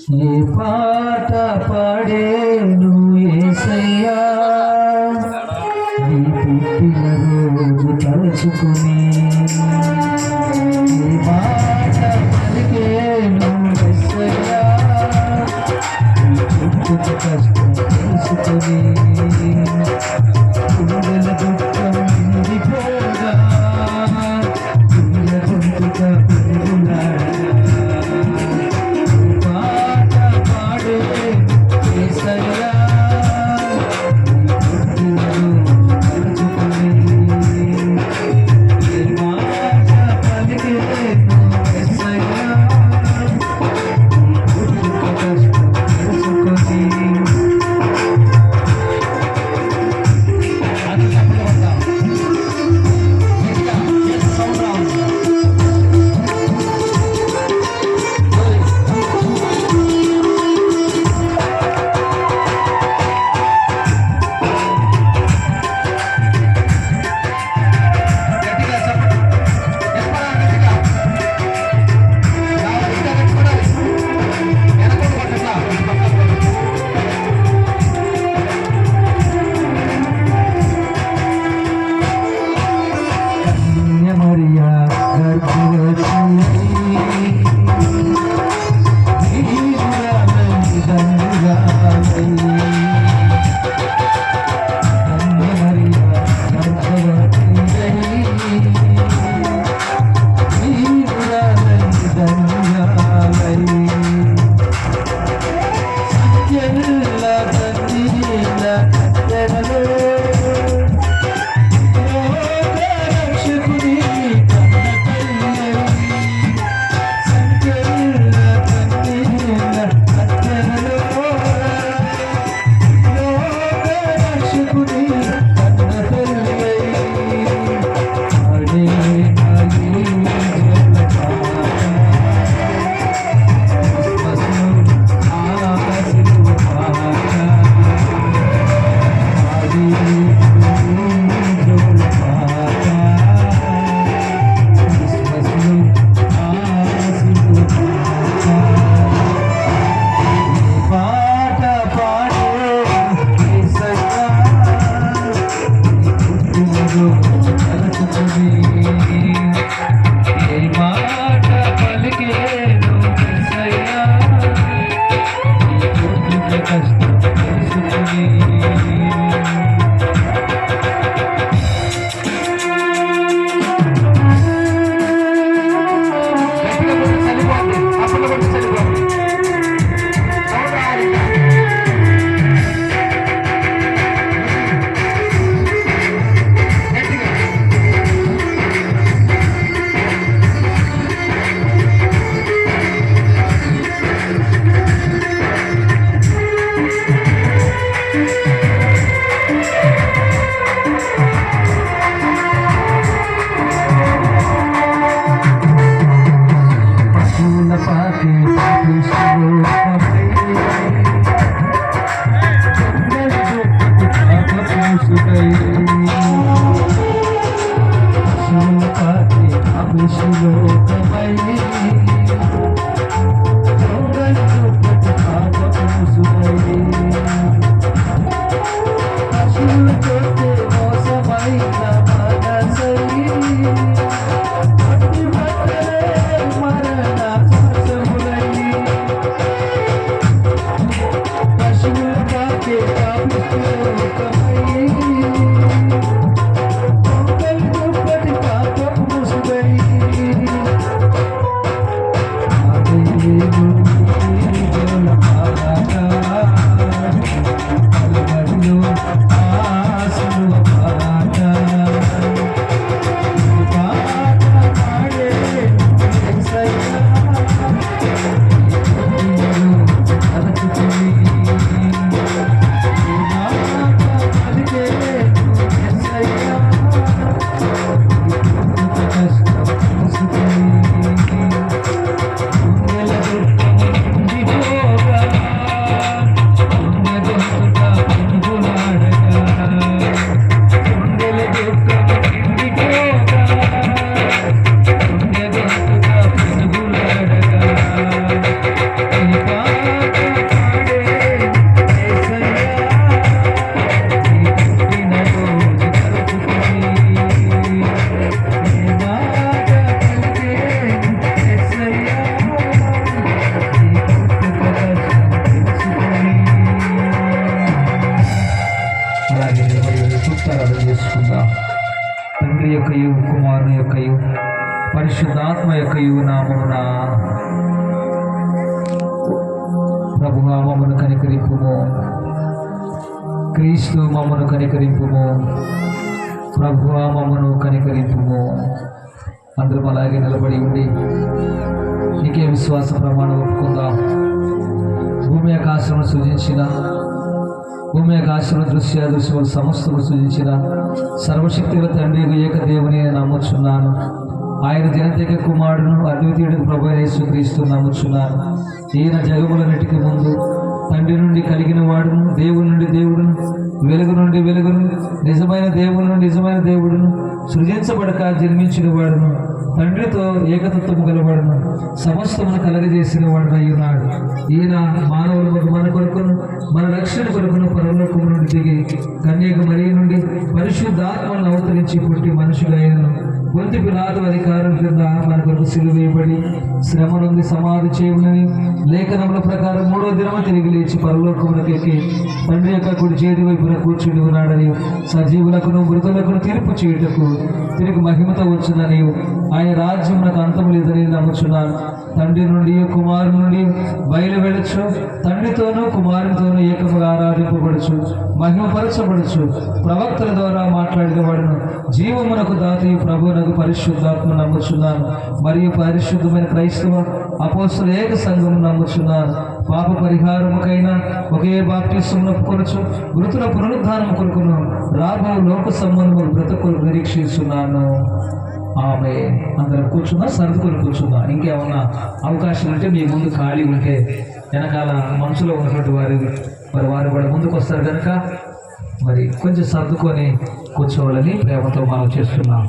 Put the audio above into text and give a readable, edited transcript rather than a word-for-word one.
ఏ పాట పాడేను యేసయ్యా నీ పుట్టిన రోజు తలుచుకుని ఏ పాట పలికేను యేసయ్యా నీ పుట్టిన కష్టం తెలుసుకుని గుండెల దుఃఖం నిండిపోగా గుండెల గొంతుగా పరిశుద్ధాత్మ యొక్క నామమున ప్రభువా మమ్మను కనికరింపుము. క్రీస్తు మమ్మను కనికరింపుము. ప్రభువా మమ్మను కనికరింపుము. అందరం అలాగే నిలబడి ఉండి నీకే విశ్వాస ప్రమాణం ఒప్పుకుందాం. భూమి ఆకాశమును సృజించిన, భూమి ఆకాశమును దృశ్య దృశ్యములు సమస్తము సృజించిన సర్వశక్తిగల తండ్రి ఏక దేవుని నేను నమ్ముచున్నాను. ఆయన జనతేక కుమారుడును అద్వితీయుడు ప్రభు యేసుక్రీస్తు నమ్ముచున్నాను. ఈయన జగములన్నిటికీ ముందు తండ్రి నుండి కలిగిన వాడును, దేవుని నుండి దేవుడును, వెలుగు నుండి వెలుగును, నిజమైన దేవుడును నిజమైన దేవుడును, సృజించబడక జన్మించిన వాడును, తండ్రితో ఏకతత్వము గలవాడును, సమస్తమును కలగజేసిన వాడునై ఉన్నాడు. ఈయన మానవులు మన కొరకును మన రక్షణ కొరకును పరలోకము నుండి దిగి కన్యక మరియ నుండి పరిశుద్ధాత్మను అవతరించి పుట్టి మనుషులు అయినను పొంతి పిలాతు అధికారం క్రింద మన కొరకు సిలువ వేయబడి శ్రమ నుండి సమాధి చేయమని లేఖనముల ప్రకారం 3వ దినము తిరిగి లేచి పరలోకములకు ఎక్కి తండ్రి యొక్క కుడి చేతి వైపున కూర్చుని ఉన్నాడని సజీవులకును మృతులకును తీర్పు చేయుటకు తిరిగి మహిమతో వచ్చునని ఆయన రాజ్యం నాకు అంతము లేదని నమ్ముచున్నాను. తండ్రి నుండి కుమారుని నుండి బయలు వెళ్ళచ్చు, తండ్రితోనూ కుమారునితోనూ ఏకముగా ఆరాధింపబడుచు మహిమపరచబడుచు ప్రవక్తల ద్వారా మాట్లాడిన వాడును జీవమునకు దాతయు ప్రభువునకు పరిశుద్ధాత్మ నమ్ముచున్నాను. మరియు పరిశుద్ధమైన క్రైస్తవ అపోస్తల ఏక సంఘము నమ్ముచున్నాను. పాప పరిహారముకైనా ఒకే బాప్టిస్మమును ఒప్పుకొనచ్చు, మృతుల పునరుద్ధానము కొరకును రాబో లోక సంబంధములు బ్రతుకులు నిరీక్షిస్తున్నాను. ఆమె అందరం కూర్చున్నా, సర్దుకొని కూర్చున్నా. ఇంకేమన్నా అవకాశం ఉంటే మీ ముందు ఖాళీ ఉంటే వెనకాల మనసులో ఉన్నటువంటి వారు కూడా ముందుకు వస్తారు కనుక మరి కొంచెం సర్దుకొని కూర్చోవాలని ప్రేమతో మనం చేస్తున్నాం.